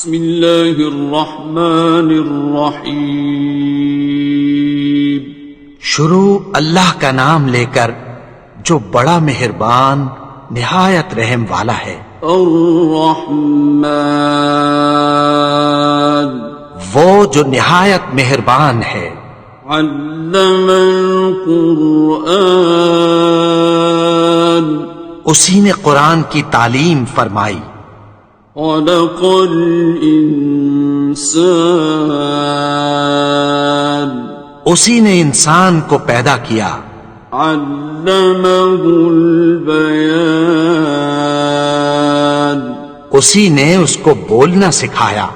بسم اللہ الرحمن الرحیم۔ شروع اللہ کا نام لے کر جو بڑا مہربان نہایت رحم والا ہے۔ الرحمن، وہ جو نہایت مہربان ہے۔ علم القرآن، اسی نے قرآن کی تعلیم فرمائی۔ خلق الانسان، اسی نے انسان کو پیدا کیا۔ علمہ البیان، اسی نے اس کو بولنا سکھایا۔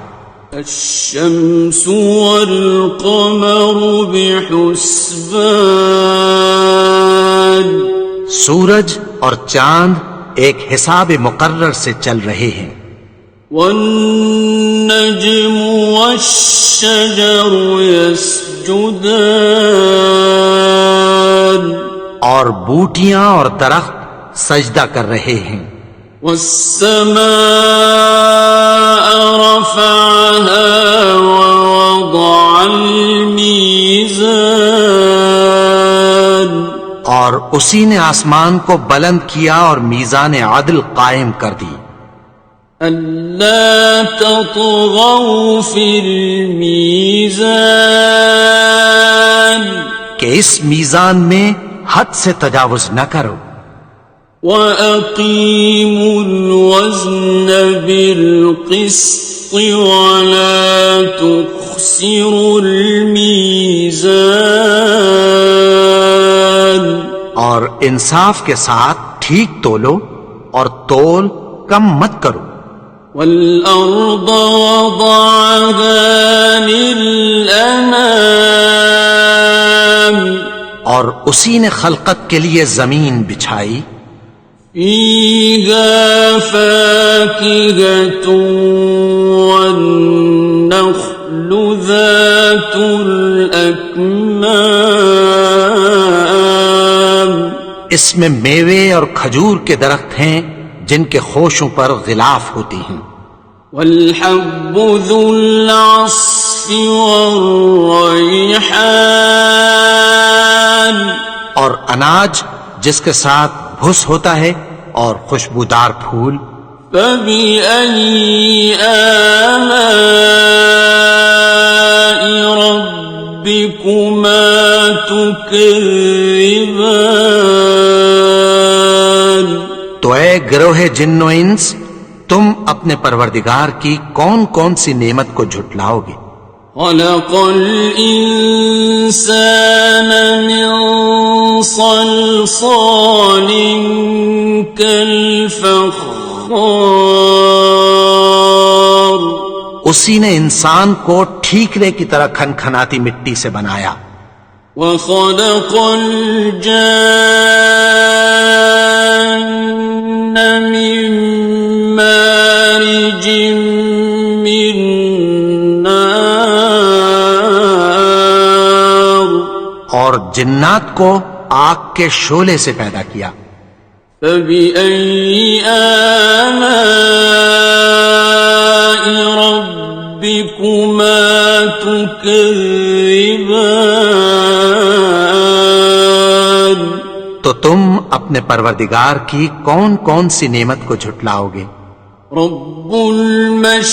الشمس والقمر بحسبان، سورج اور چاند ایک حساب مقرر سے چل رہے ہیں۔ والنجم والشجر يسجدان، اور بوٹیاں اور درخت سجدہ کر رہے ہیں۔ والسماء رفعها ووضع الميزان، اور اسی نے آسمان کو بلند کیا اور میزان عدل قائم کر دی۔ ألا تطغوا في الميزان، کہ اس میزان میں حد سے تجاوز نہ کرو۔ وَأَقِيمُوا الْوَزْنَ بِالْقِسْطِ وَلَا تُخْسِرُوا الْمِيزَانَ، اور انصاف کے ساتھ ٹھیک تولو اور تول کم مت کرو۔ وَالْأَرْضَ وَضَعَهَا لِلْأَنَامِ، اور اسی نے خلقت کے لیے زمین بچھائی۔ فِيهَا فَاكِهَةٌ وَالنَّخْلُ ذَاتُ الْأَكْمَامِ، اس میں میوے اور کھجور کے درخت ہیں جن کے خوشوں پر غلاف ہوتی ہیں۔ وَالْحَبُّ ذُو الْعَصْفِ وَالرَّيْحَانِ، اور اناج جس کے ساتھ بھس ہوتا ہے اور خوشبودار پھول۔ فَبِأَيِّ آلَاءِ رَبِّكُمَا تُكَذِّبَانِ، تو اے گروہ جن و انس، تم اپنے پروردگار کی کون کون سی نعمت کو جھٹلاؤ گے؟ خَلَقَ الْإِنسَانَ مِنْ صَلْصَالٍ كَالْفَخَّارِ، اسی نے انسان کو ٹھیکرے کی طرح کھنکھناتی مٹی سے بنایا۔ وَخَلَقَ الْجَانَّ مِن مَّارِجٍ مِّن نَّارٍ، اور جنات کو آگ کے شعلے سے پیدا کیا۔ فَبِأَيِّ آلَاءِ رَبِّكُمَا تُكَذِّبَانِ، تو تم اپنے پروردگار کی کون کون سی نعمت کو جھٹلاؤ گے؟ رب المشرقین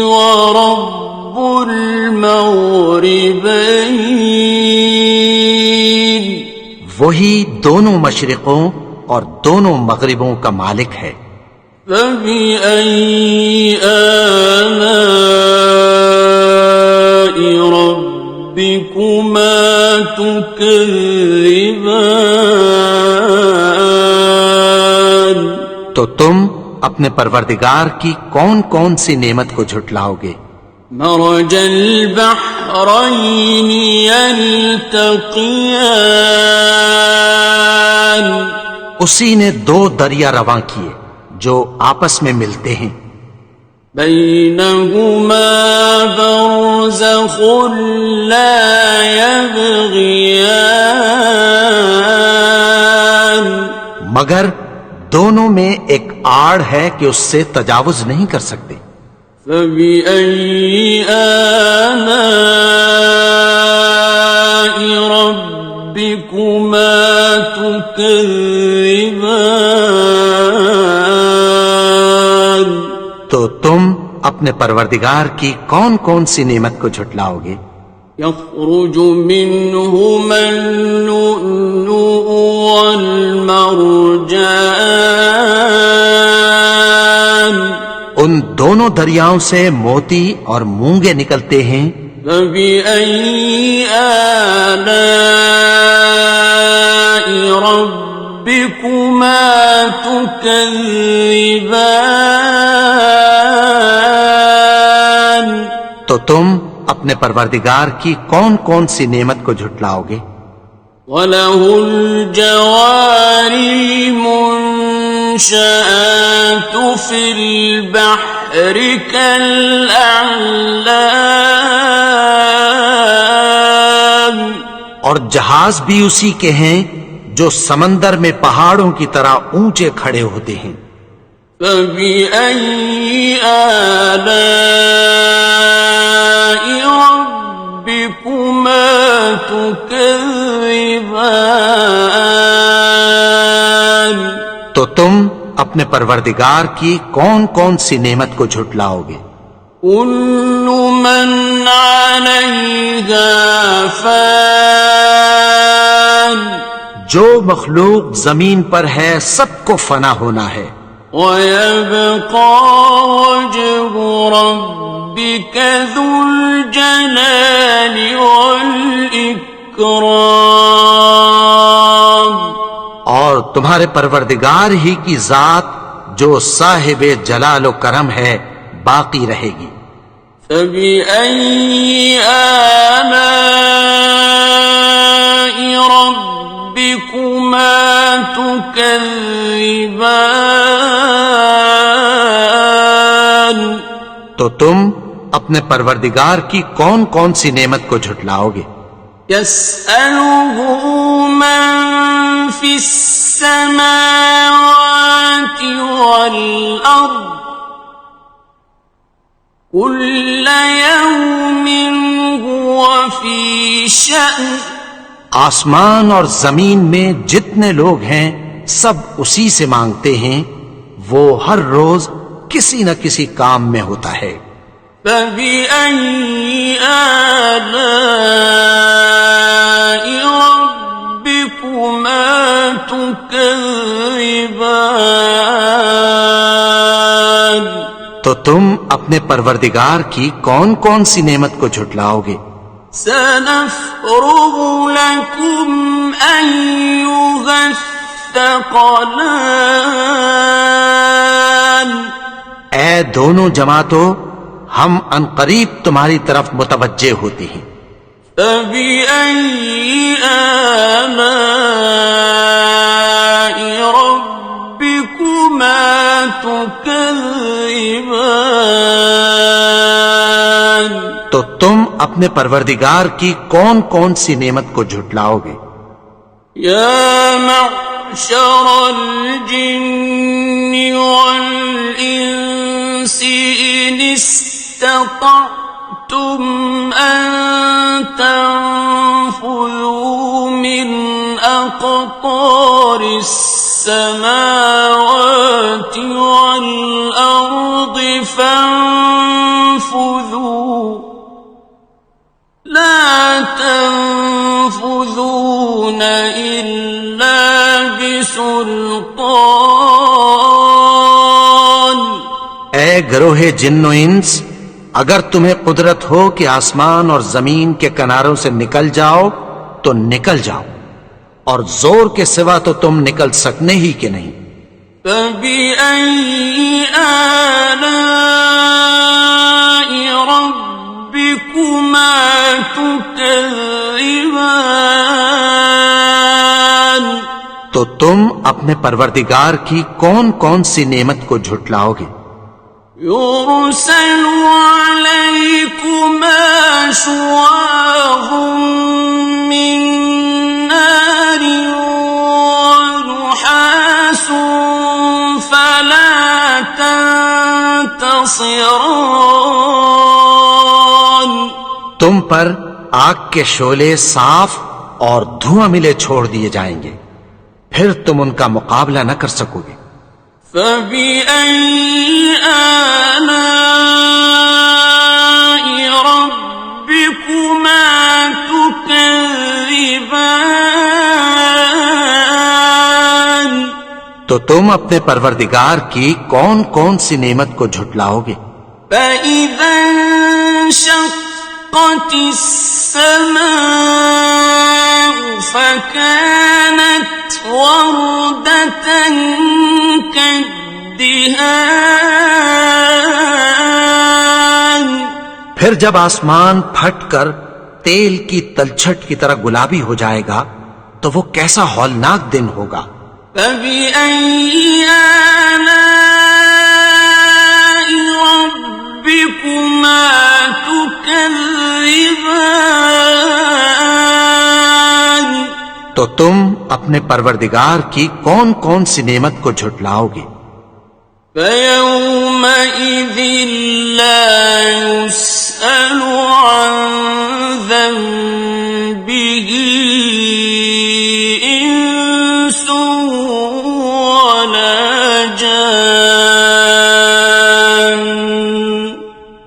ورب المغربین، وہی دونوں مشرقوں اور دونوں مغربوں کا مالک ہے۔ فَبِأَيِّ آلَاءِ رَبِّكُمَا تُكَذِّبَانِ، تو تم اپنے پروردگار کی کون کون سی نعمت کو جھٹلاؤ گے؟ مرج البحرین یلتقیان، اسی نے دو دریا رواں کیے جو آپس میں ملتے ہیں۔ بینہما برزخ لا یبغیان، مگر دونوں میں ایک آڑ ہے کہ اس سے تجاوز نہیں کر سکتے۔ فبأي آلاء ربكما تكذبان؟ تو تم اپنے پروردگار کی کون کون سی نعمت کو جھٹلاؤ گے؟ يخرج منهما اللؤلؤ والمرجان، ان دونوں دریاؤں سے موتی اور مونگے نکلتے ہیں۔ فبأي آلاء ربكما تكذبان؟ تو تم اپنے پروردگار کی کون کون سی نعمت کو جھٹلاؤ گے؟ وَلَهُ الْجَوَارِ الْمُنشَآتُ فِي الْبَحْرِ كَالْأَعْلَامِ، اور جہاز بھی اسی کے ہیں جو سمندر میں پہاڑوں کی طرح اونچے کھڑے ہوتے ہیں۔ فَبِأَيِّ آلَاءِ رَبِّكُمَا تُكَذِّبَانِ؟ تو تم اپنے پروردگار کی کون کون سی نعمت کو جھٹلاؤ گے؟ كُلُّ مَنْ عَلَيْهَا فَانٍ، جو مخلوق زمین پر ہے سب کو فنا ہونا ہے۔ وَيَبْقَى وَجْهُ رَبِّكَ ذُو الْجَلَالِ وَالْإِكْرَامِ، اور تمہارے پروردگار ہی کی ذات جو صاحب جلال و کرم ہے باقی رہے گی۔ فَبِأَيِّ آلَاءِ رَبِّكُمَا تُكَذِّبَانِ؟ تو تم اپنے پروردگار کی کون کون سی نعمت کو جھٹلاؤ گے؟ يَسْأَلُهُ مَن فِي السَّمَاوَاتِ وَالْأَرْضِ كُلَّ يَوْمٍ هُوَ فِي شَأْنٍ، آسمان اور زمین میں جتنے لوگ ہیں سب اسی سے مانگتے ہیں، وہ ہر روز کسی نہ کسی کام میں ہوتا ہے۔ فَبِأَيِّ آلَاءِ رَبِّكُمَا تُكَذِّبَانِ؟ تو تم اپنے پروردگار کی کون کون سی نعمت کو جھٹلاؤ گے؟ سَنَفْرُغُ لَكُمْ أَيُّهَ الثَّقَلَانِ، اے دونوں جماعتوں، ہم عنقریب تمہاری طرف متوجہ ہوتے ہیں۔ فَبِأَيِّ آلَاءِ رَبِّكُمَا تُكَذِّبَانِ؟ تو تم اپنے پروردگار کی کون کون سی نعمت کو جھٹلاؤ گے؟ يَا مَعْشَرَ الْجِنِّ وَالْإِنسِ إِنِ اسْتَطَعْتُمْ أَن تَنفُذُوا مِنْ أَقْطَارِ السَّمَاوَاتِ وَالْأَرْضِ فَانفُذُوا لَا تَنفُذُونَ إِلَّا بِسُلْطَانٍ۔ اے گروہ جن و انس، اگر تمہیں قدرت ہو کہ آسمان اور زمین کے کناروں سے نکل جاؤ تو نکل جاؤ، اور زور کے سوا تو تم نکل سکنے ہی کہ نہیں۔ فَبِأَيِّ آلَاءِ رَبِّكُمَا تُكَذِّبَانِ؟ تو تم اپنے پروردگار کی کون کون سی نعمت کو جھٹلاؤ گے؟ يُرْسَلُ عَلَيْكُمَا شُوَاظٌ مِّن نَّارٍ وَنُحَاسٌ فَلَا حصران تم پر آگ کے شعلے صاف اور دھواں ملے چھوڑ دیے جائیں گے، پھر تم ان کا مقابلہ نہ کر سکو گے۔ فبأي آلاء ربكما تكذبان تو تم اپنے پروردگار کی کون کون سی نعمت کو جھٹلاؤ گے؟ فإذا انشقت السماء فكانت وردة كالدهان پھر جب آسمان پھٹ کر تیل کی تلچھٹ کی طرح گلابی ہو جائے گا تو وہ کیسا ہولناک دن ہوگا۔ فبأي آلاء ربكما تكذبان تو تم اپنے پروردگار کی کون کون سی نعمت کو جھٹلاؤ گے؟ فيومئذ لا يسأل عن ذنبه إنس ولا جان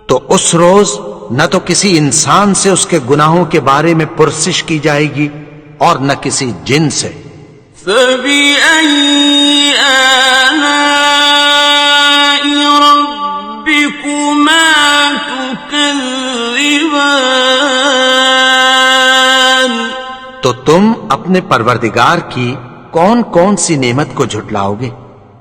تو اس روز نہ تو کسی انسان سے اس کے گناہوں کے بارے میں پرسش کی جائے گی اور نہ کسی جن سے۔ فبأي آلاء ربكما تكذبان تو تم اپنے پروردگار کی کون کون سی نعمت کو جھٹلاؤ گے؟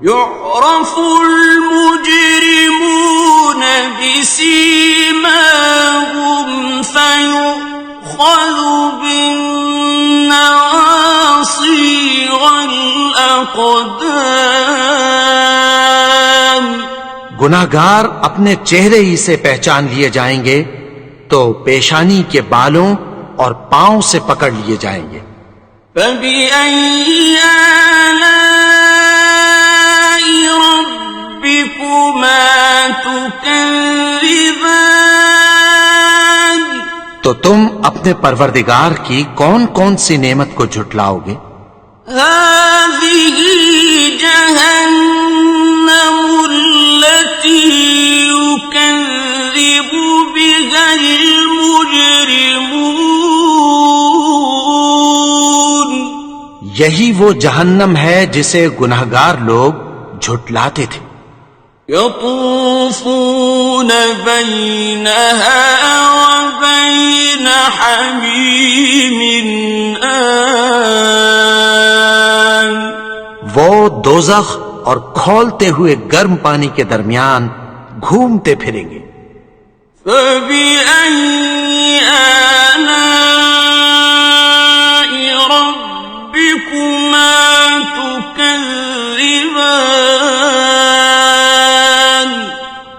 يعرف المجرمون بسيماهم فيؤخذ بالنواصي والأقدام گناہگار اپنے چہرے ہی سے پہچان لیے جائیں گے تو پیشانی کے بالوں اور پاؤں سے پکڑ لیے جائیں گے۔ فبأي آلاء ربكما تكذبان تو تم اپنے پروردگار کی کون کون سی نعمت کو جھٹلاؤ گے؟ هذه جهنم التي يكذب بها المجرمون یہی وہ جہنم ہے جسے گناہگار لوگ جھٹلاتے تھے۔ يطوفون بينها وبين حميم آن وہ دوزخ اور کھولتے ہوئے گرم پانی کے درمیان گھومتے پھریں گے۔ فبأي آلاء ربكما تكذبان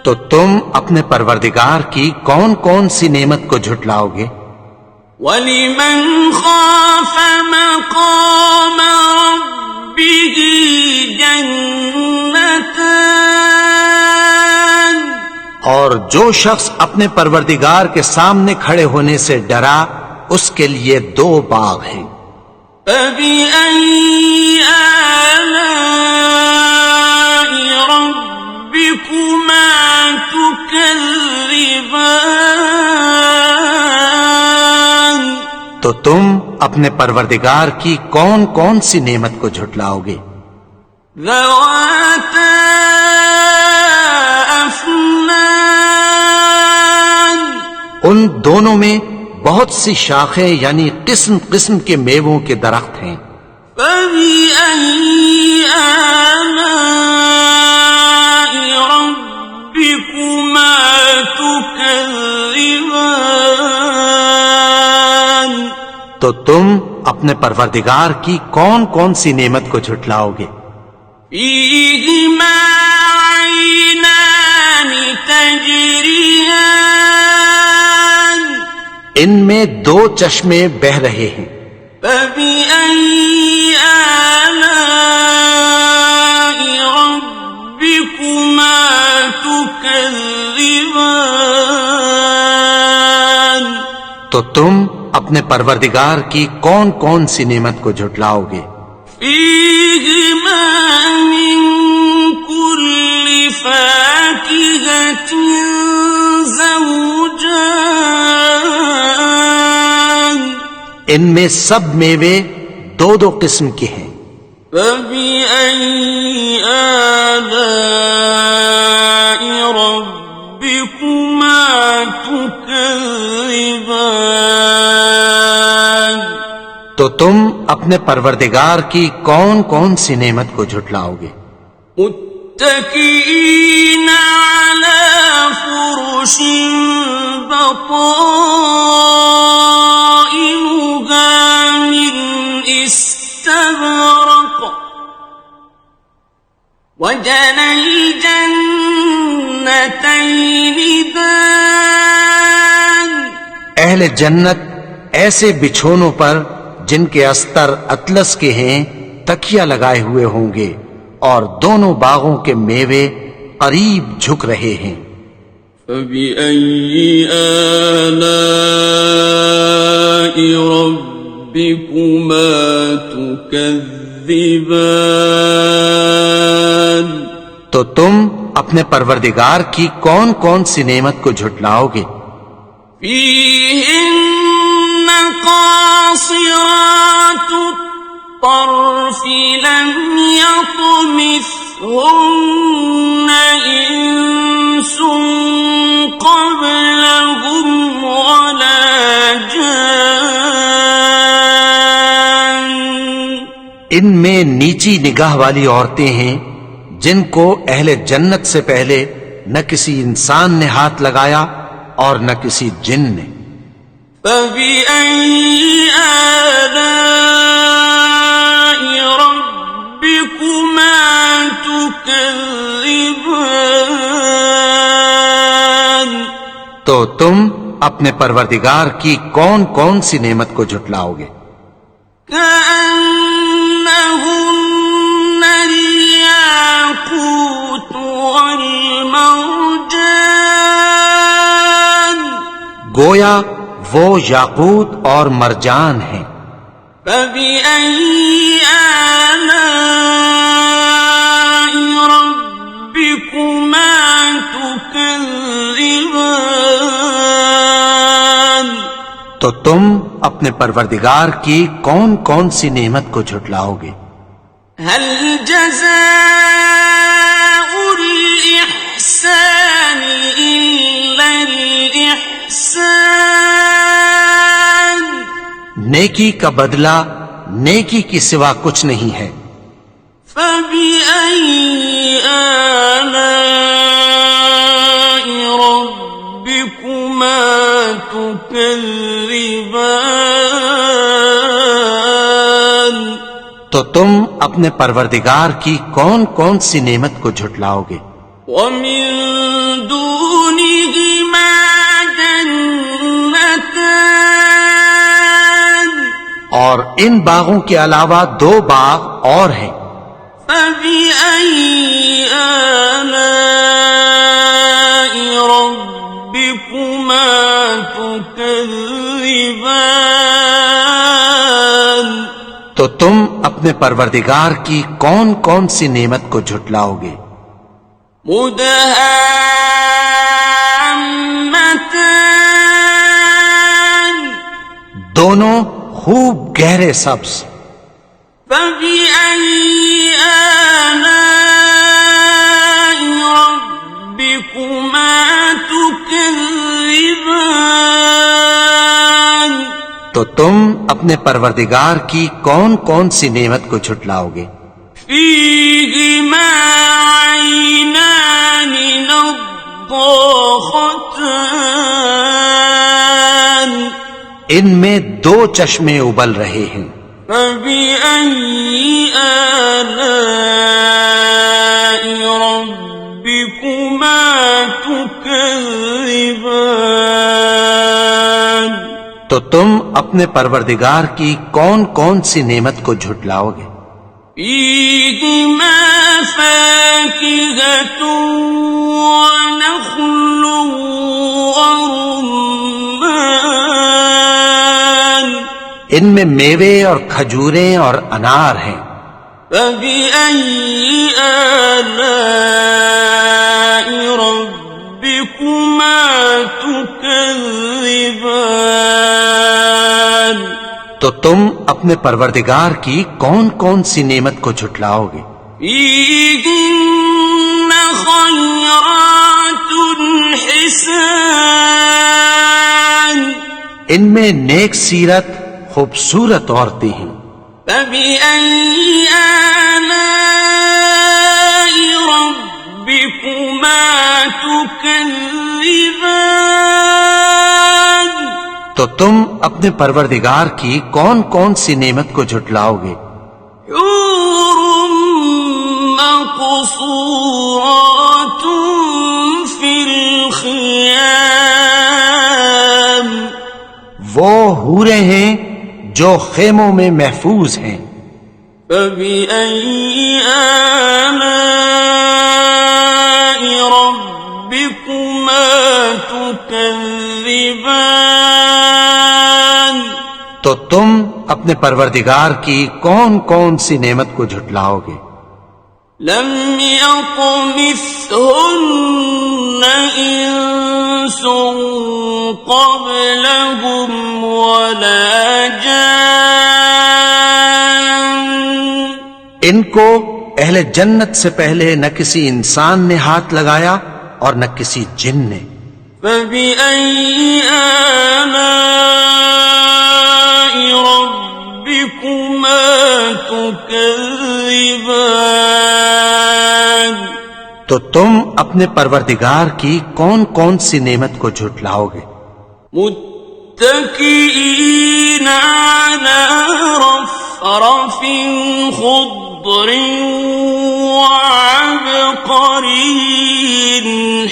تو تم اپنے پروردگار کی کون کون سی نعمت کو جھٹلاؤ گے؟ وَلِمَنْ خَافَ مَقَامَ رَبِّهِ جَنَّتَانِ اور جو شخص اپنے پروردگار کے سامنے کھڑے ہونے سے ڈرا اس کے لیے دو باغ ہیں۔ فَبِأَيِّ آلَاءِ رَبِّكُمَا تُكَذِّبَانِ تو تم اپنے پروردگار کی کون کون سی نعمت کو جھٹلاؤ گے؟ ذَوَاتَا أَفْنَانٍ ان دونوں میں بہت سی شاخیں یعنی قسم قسم کے میووں کے درخت ہیں۔ فَبِأَيِّ آلَاءِ رَبِّكُمَا تُكَذِّبَانِ تو تم اپنے پروردگار کی کون کون سی نعمت کو جھٹلاؤ گے؟ فِيهِمَا عَيْنَانِ تَجْرِيَانِ ان میں دو چشمے بہہ رہے ہیں۔ فَبِأَيِّ آلَاءِ رَبِّكُمَا تُكَذِّبَانِ تكذبان تو تم اپنے پروردگار کی کون کون سی نعمت کو جھٹلاؤ گے؟ فيهما من كل فاكهة زوجان ان میں سب میوے دو دو قسم کے ہیں۔ فبأي آلاء ربكما تكذبان تو تم اپنے پروردگار کی کون کون سی نعمت کو جھٹلاؤ گے؟ متكئين على فرش بطائنها من استبرق وجنى الجنتين دان اہل جنت ایسے بچھونوں پر جن کے استر اطلس کے ہیں تکیہ لگائے ہوئے ہوں گے، اور دونوں باغوں کے میوے قریب جھک رہے ہیں۔ فبأي آلاء ربكما تكذبان تو تم اپنے پروردگار کی کون کون سی نعمت کو جھٹلاؤ گے؟ فيهن قاصرات الطرف لم يطمثهن إنس قبلهم ولا جان ان میں نیچی نگاہ والی عورتیں ہیں جن کو اہل جنت سے پہلے نہ کسی انسان نے ہاتھ لگایا اور نہ کسی جن نے۔ فبأي آلاء ربكما تكذبان تو تم اپنے پروردگار کی کون کون سی نعمت کو جھٹلاؤ گے؟ كأنهن الياقوت والمرجان گویا وہ یاقوت اور مرجان ہیں۔ فبأي آلاء ربكما تكذبان تو تم اپنے پروردگار کی کون کون سی نعمت کو جھٹلاؤ گے؟ هل جزاء الإحسان إلا الإحسان نیکی کا بدلہ نیکی کی سوا کچھ نہیں ہے۔ فبأي آلاء ربكما تكذبان تو تم اپنے پروردگار کی کون کون سی نعمت کو جھٹلاؤ گے؟ ومن دونهما جنتان اور ان باغوں کے علاوہ دو باغ اور ہیں۔ فبأي آلاء ربكما تكذبان تو تم اپنے پروردگار کی کون کون سی نعمت کو جھٹلاؤ گے؟ مدهامتان دونوں خوب گہرے سبز۔ فبأي آلاء ربكما تكذبان تو تم اپنے پروردگار کی کون کون سی نعمت کو جھٹلاؤ گے؟ فيهما عينان نضاختان ان میں دو چشمے ابل رہے ہیں۔ فبأي آلاء ربكما تكذبان تو تم اپنے پروردگار کی کون کون سی نعمت کو جھٹلاؤ گے؟ فيهما فاكهة ونخل ورمان ان میں میوے اور کھجوریں اور انار ہیں. فبأي آلاء ربكما تكذبان تو تم اپنے پروردگار کی کون کون سی نعمت کو جھٹلاؤ گے؟ فيهن خيرات حسان ان میں نیک سیرت خوبصورت عورتیں ہیں. فبأي آلاء ربكما تكذبان تو تم اپنے پروردگار کی کون کون سی نعمت کو جھٹلاؤ گے؟ حور مقصورات في الخيام وہ حوریں ہیں جو خیموں میں محفوظ ہیں. فبأي آلاء ربكما تكذبان تو تم اپنے پروردگار کی کون کون سی نعمت کو جھٹلاؤ گے؟ لم يطمثهن إنس قبلهم ولا جان ان کو اہل جنت سے پہلے نہ کسی انسان نے ہاتھ لگایا اور نہ کسی جن نے. فبأي آلاء ربكما تكذبان تو تم اپنے پروردگار کی کون کون سی نعمت کو جھٹلاؤ گے؟ متكئين على رفرف خضر وعبقري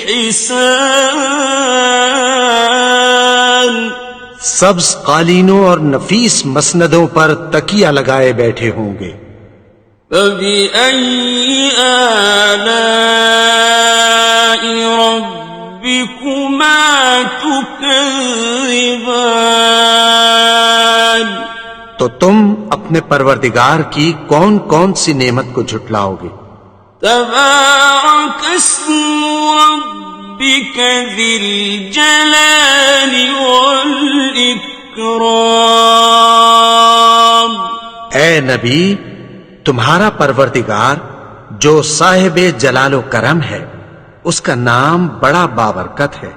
حسان سبز قالینوں اور نفیس مسندوں پر تکیہ لگائے بیٹھے ہوں گے. فبأي آلاء ربكما تكذبان تو تم اپنے پروردگار کی کون کون سی نعمت کو جھٹلاؤ گے؟ تبارك اسم ربك ذي الجلال والإكرام اے نبی، تمہارا پروردگار جو صاحب جلال و کرم ہے، اس کا نام بڑا بابرکت ہے.